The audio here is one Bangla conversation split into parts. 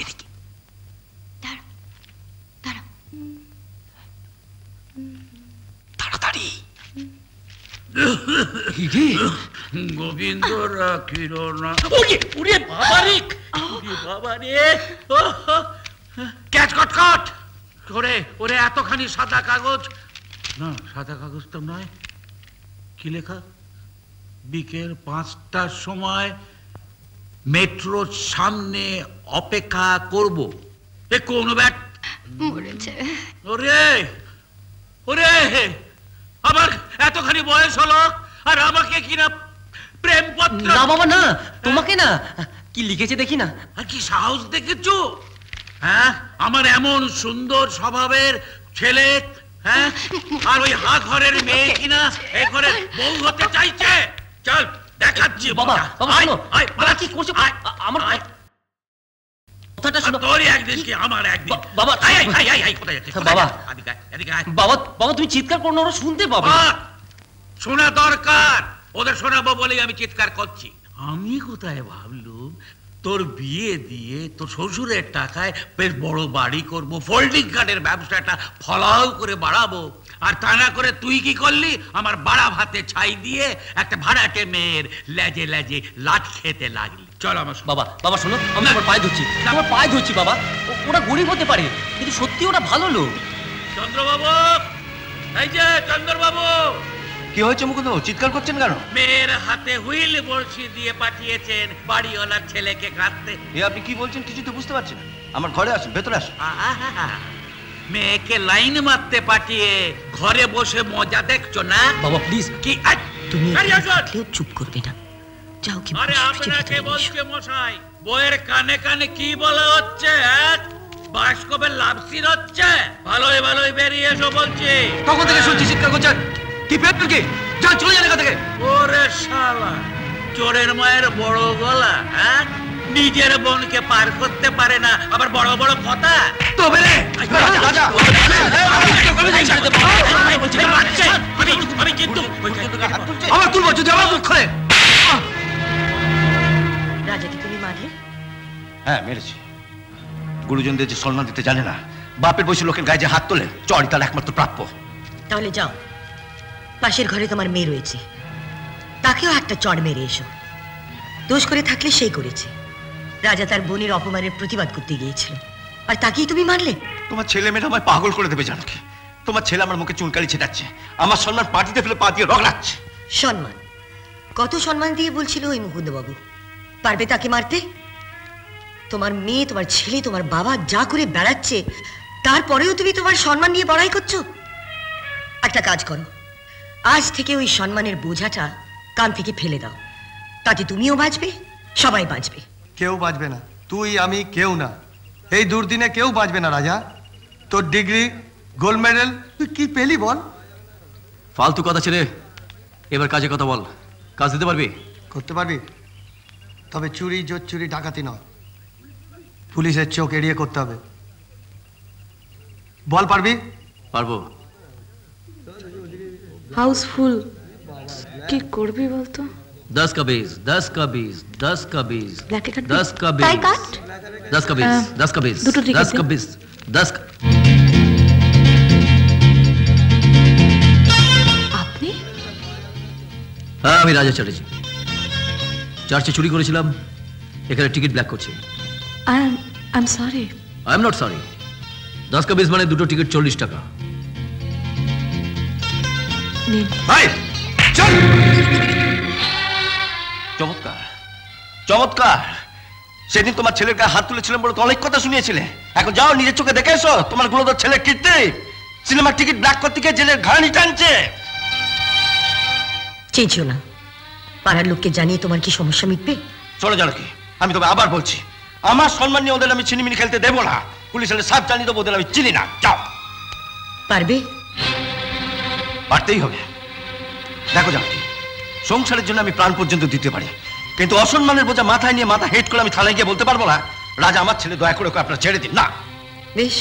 এদিকে তাড়াতাড়ি। গোবিন্দ রাখিল না। ওরে বাবারে, ওরে বাবারে, ক্যাচ কটকট করে ওরে এতখানি সাদা কাগজ, না সাদা কাগজ তো নয়, কি লেখা? বিকেল 5টার সময় মেট্রোর সামনে অপেক্ষা করব। এ কোন ব্যাট মরেছে? ওরে ওরে, আমার এতখানি বয়স হলো আর আমাকে কিনা প্রেম পত্র? না বাবা না, তোমাকে না। কি লিখেছে দেখি না। আর কি সাহস দেখেছো? হ্যাঁ, আমার এমন সুন্দর স্বভাবের ছেলে, হ্যাঁ, আর ওই হা ঘরের মেয়ে কিনা এ ঘরে বউ হতে চাইছে। চল দেখাচ্ছি। বাবা বাবা শোনো, বাবা কি করছো? আমার কথাটা শোনো। তোর একদিন কি আমার একদিন। বাবা কোথায় যাচ্ছিস? বাবা এদিকে আয়। বাবা বাবা তুমি চিৎকার করো না, ওরা শুনতে পাবে। শোনা দরকার, ওদের শোনাবো বলেই আমি চিৎকার করছি। আমি কোথায় ভাবলুম তোর বিয়ে দিয়ে তোর শ্বশুরের টাকায় বেশ বড় বাড়ি করব, ফোল্ডিং কার্ডের ব্যবসাটা ফলাও করে বাড়াবো। আর তা না করে তুই কি করলি? আমার বাড়া ভাতে ছাই দিয়ে একটা ভাড়াটে মেয়ের লেজে লেজে লাট খেতে লাগলি। চল আমার বাবা বাবা শোনো, আমি আমার পায়ে ধরছি, আমার পায়ে ধরছি বাবা। ওরা গরিব হতে পারে কিন্তু সত্যি ওরা ভালো লোক। চন্দ্রবাবু, এই যে চন্দ্রবাবু। কি হয়েছে মুকুন্দ, চিৎকার করছেন কেন? মেয়ের হাতে হুইল বড়শি দিয়ে পাঠিয়েছেন বাড়িওয়ালার ছেলেকে কাঁদতে। এ আপনি কি বলছেন কিছু তো বুঝতে পারছেন না। আমার ঘরে আসুন, ভেতরে আসুন। মেয়েকে লাইন মারতে পাঠিয়ে ঘরে বসে মজা দেখছো না? বাবা প্লিজ। কি তুমি চুপ করবে না? যাও কি। আরে আপনাকে বলছে মশাই, বইয়ের কানে কানে কি বলা হচ্ছে? বাসকবের লাভ সিন হচ্ছে। ভালোই ভালোই বেরিয়ে এসো বলছি। কখন থেকে শুনছি চিৎকার করছেন? কি পেট কি? যান চলে যান এখান থেকে। ওরে শালা, চোরের মায়ের বড় গলা, হ্যাঁ? নিজের বোনকে পার করতে পারে না, আবার বড় বড় কথা। তবে রে রাজা, আমি কিন্তু আমার তুলবো যদি আমার মুখ খোলে। রাজাকে তুমি মারলে? হ্যাঁ মেরেছি। গুরুজনদের যে সম্মান দিতে জানে না, বাপের বয়সী লোকের গায়ে যে হাত তোলে, চড়ই তার একমাত্র প্রাপ্য। তাহলে যাও, পাশের ঘরে তোমার মেয়ে রয়েছে, তাকেও একটা চড় মেরে এসো। দোষ করে থাকলে সেই করেছে। রাজা তার বোনের অপমানের প্রতিবাদ করতে গিয়েছিল, আর তাকেই তুমি মারলে। তোমার ছেলে মেয়েরা আমায় পাগল করে দেবে জানো কি? তোমার ছেলে আমার মুখে চুনকালি ছেটাচ্ছে, আমার সম্মান পাটিতে ফেলে পা দিয়ে রগড়াচ্ছে। সম্মান? কত সম্মান দিয়ে বলছিল ওই মুকুন্দবাবু? পারবে তাকে মারতে? তোমার মেয়ে, তোমার ছেলে, তোমার বাবা যা করে বেড়াচ্ছে, তারপরেও তুমি তোমার সম্মান নিয়ে বড়াই করছো। একটা কাজ করো, আজ থেকে ওই সম্মানের বোঝাটা কান থেকে ফেলে দাও। তাতে তুমিও বাঁচবে, সবাই বাঁচবে। কেউ বাঁচবে না, তুই আমি কেউ না। এই দুর্দিনে কেউ বাঁচবে না রাজা। তোর ডিগ্রি, গোল্ড মেডেল তুই কি পেলি বল? ফালতু কথা ছেড়ে এবার কাজে কথা বল। কাজ দিতে পারবি? করতে পারবি, তবে চুরি, জোর চুরি, ডাকাতি নয়। পুলিশের চোখ এড়িয়ে করতে হবে। বল পারবি? পারবো। হাউসফুল কি করবি বলতো? 10 का 20, 10 का 20, 10 का 20, 10 का 20, 10 का 20, 10 का 20, 10 का 20, 10 का। আপনি? হ্যাঁ আমি রাজা চ্যাটার্জি। চার্চে চুরি করেছিলাম, এখানে টিকিট ব্ল্যাক করছি। I am sorry. I am not sorry. 10 का 20 মানে দুটো টিকিট 40 টাকা। চমৎকার চমৎকার। সেদিন তোমার ছেলের গায়ে হাত তুলেছিলাম বলে তো অনেক কথা শুনিয়েছিলে। এখন যাও নিজের চোখে দেখে এসো তোমার গুলোদের ছেলে কীর্তি সিনেমার টিকিট ব্ল্যাক করতে গিয়ে জেলের ঘানি টানছে। চেয়েছো না? পাড়ার লোককে জানিয়ে তোমার কি সমস্যা মিটবে? চলো জানো কি, আমি তবে আবার বলছি, আমার সম্মান নিয়ে ওদের আমি চিনিমিনি খেলতে দেবো না। পুলিশের সাপ জানিয়ে দেবো ওদের আমি চিনি না। যাও। পারবে? পারতেই হবে। দেখো জানো কি, সংসারের জন্য আমি প্রাণ পর্যন্ত দিতে পারি, কিন্তু অসম্মানের বোঝা মাথায় নিয়ে মাথা হেট করে আমি থানায় গিয়ে বলতে পারবো না রাজা আমার ছেলে, দয়া করে ওকে আপনারা ছেড়ে দিন। না। বেশ,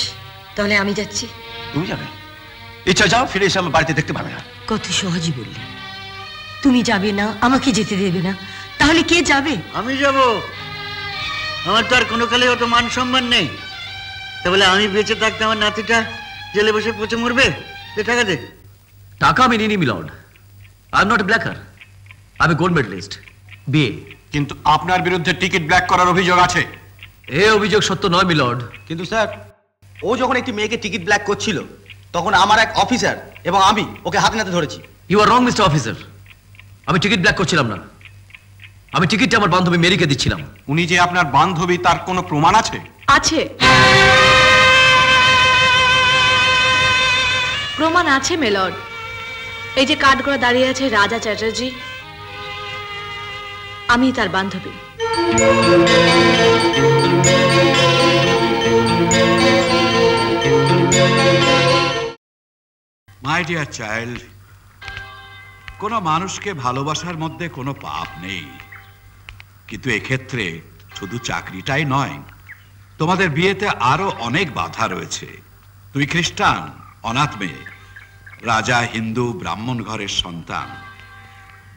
তাহলে আমি যাচ্ছি। তুমি যাবে? ইচ্ছা যাও, ফিরে এসে আমার বাড়িতে দেখতে পাবে না। কত সহজই বললে। তুমি যাবে না, আমাকে যেতে দেবে না, তাহলে কে যাবে? আমি যাব। আমার তো আর কোনো কালে অত মান সম্মান নেই। তা বলে আমি বেঁচে থাকতে আমার নাতিটা জেলে বসে পচে মরবে? টাকা দে। টাকা আমি নিনি milord. I am not a blacker, I am a gold medallist, BA. কিন্তু আপনার বিরুদ্ধে টিকিট ব্ল্যাক করার অভিযোগ আছে। এই অভিযোগ সত্য নয় মিলর্ড। কিন্তু স্যার, ও যখন একটি মেয়েকে টিকিট ব্ল্যাক করছিল তখন আমার এক অফিসার এবং আমি ওকে হাতে নাতে ধরেছি। You are wrong mister officer. আমি টিকিট ব্ল্যাক করছিলাম না, আমি টিকিটটা আমার বান্ধবী মেরিকে দিচ্ছিলাম। উনি যে আপনার বান্ধবী তার কোনো প্রমাণ আছে? আছে, প্রমাণ আছে মেলর্ড। এই যে কাঠ করে দাঁড়িয়ে আছে রাজা চ্যাটার্জি, আমি তার বান্ধবী। মাই ডিয়ার চাইল্ড, কোনো মানুষকে ভালোবাসার মধ্যে কোনো পাপ নেই, কিন্তু এক্ষেত্রে শুধু চাকরিটাই নয়, তোমাদের বিয়েতে আরো অনেক বাধা রয়েছে। তুমি খ্রিস্টান, অনাথ মেয়ে, রাজা হিন্দু ব্রাহ্মণ ঘরের সন্তান।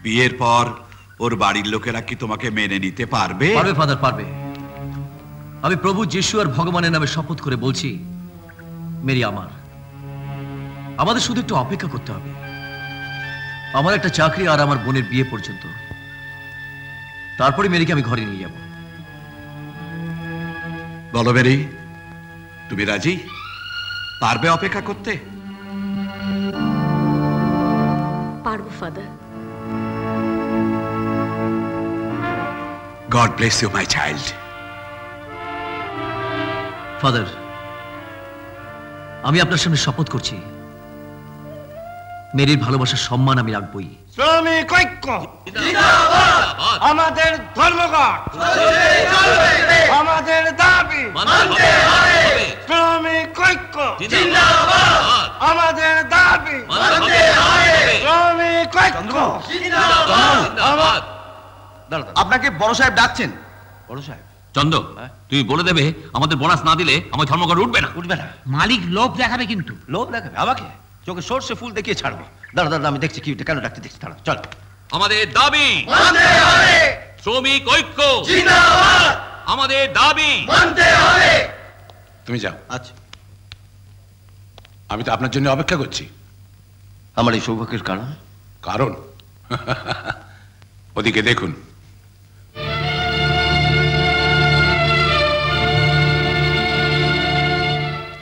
বিয়ের পর ওর বাড়ির লোকেরা কি তোমাকে মেনে নিতে পারবে? পারবে ফাদার, পারবে। আমি প্রভু যিশু আর ভগবানের নামে শপথ করে বলছি, মেরি আমার। আমাদের শুধু একটু অপেক্ষা করতে হবে, আমার একটা চাকরি আর আমার বোনের বিয়ে পর্যন্ত। তারপরে মেরিকে আমি ঘরে নিয়ে যাব। বলো মেরি, তুমি রাজি? পারবে অপেক্ষা করতে? পারবো father. God bless you my child. Father, আমি আপনার সামনে শপথ করছি, মেরির ভালোবাসার সম্মান আমি রাখবই। শ্রমিক ঐক্য আমাদের ধর্মঘট, আমাদের দাবি শ্রমিক ঐক্য, আমাদের দাবি শ্রমিক ঐক্য। আপনাকে বড় সাহেব ডাকছেন। বড় সাহেব? চন্দ্র, তুই বলে দেবে আমাদের বোনাস না দিলে আমার ধর্মঘট উঠবে না। উঠবে না? মালিক লোভ দেখাবে কিন্তু। লোভ দেখাবে আমাকে? চোখে সর্ষে ফুল দেখিয়ে ছাড়বো। দাঁড়া দাঁড়া, আমি দেখছি কি কেন ডাকতে দেখছি। দাঁড়া, চল। আমাদের দাবি শ্রমিক ঐক্য, আমাদের দাবি। তুমি যাও। আচ্ছা, আমি তো আপনার জন্য অপেক্ষা করছি। আমার এই সৌভাগ্যের কারণ? কারণ ওদিকে দেখুন।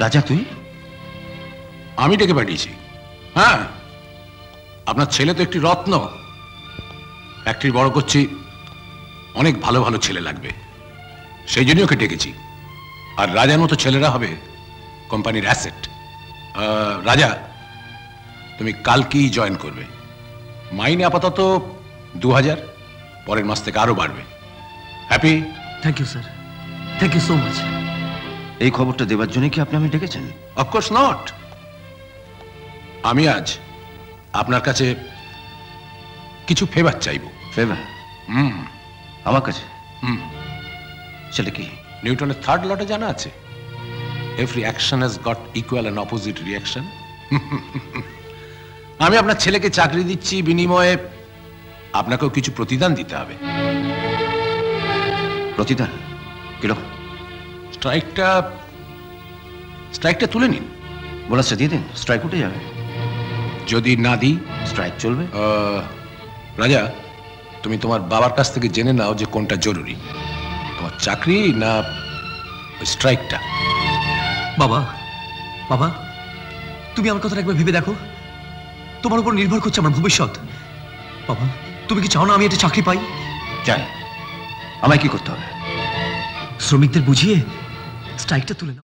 রাজা, তুই? আমি ডেকে পাঠিয়েছি। হ্যাঁ, আপনার ছেলে তো একটি রত্ন। ফ্যাক্টরি বড় করছি, অনেক ভালো ভালো ছেলে লাগবে, সেই জন্যই ওকে ডেকেছি। আর রাজার মতো ছেলেরা হবে কোম্পানির অ্যাসেট। রাজা, তুমি কালকেই জয়েন করবে। মাইনে আপাতত 2000, পরের মাস থেকে আরো বাড়বে। Happy? Thank you sir, thank you so much. এই খবরটা দেবার জন্য কি আপনি আমাকে ডেকেছেন? Of course not. আমি আজ আপনার কাছে কিছু ফেভার চাইব। ফেভার? আমার কাছে? সেটা কি? নিউটনের থার্ড লটা জানা আছে? Every action has got equal and opposite reaction. আমি আপনার ছেলেকে চাকরি দিচ্ছি, বিনিময়ে আপনাকেও কিছু প্রতিদান দিতে হবে। প্রতিদান? কিরকম? স্ট্রাইকটা তুলে নিন। বোনাসটা দিয়ে দিন, স্ট্রাইক উঠে যাবে। যদি না দিই? স্ট্রাইক চলবে। রাজা, তুমি তোমার বাবার কাছ থেকে জেনে নাও যে কোনটা জরুরি, তোমার চাকরি না স্ট্রাইকটা। বাবা, বাবা, তুমি আমার কথা একবার ভেবে দেখো। তোমার উপর নির্ভর করছে আমার ভবিষ্যৎ। বাবা, তুমি কি চাও না আমি একটা চাকরি পাই? চাই। আমায় কি করতে হবে? শ্রমিকদের বুঝিয়ে স্ট্রাইকটা তুলে নাও।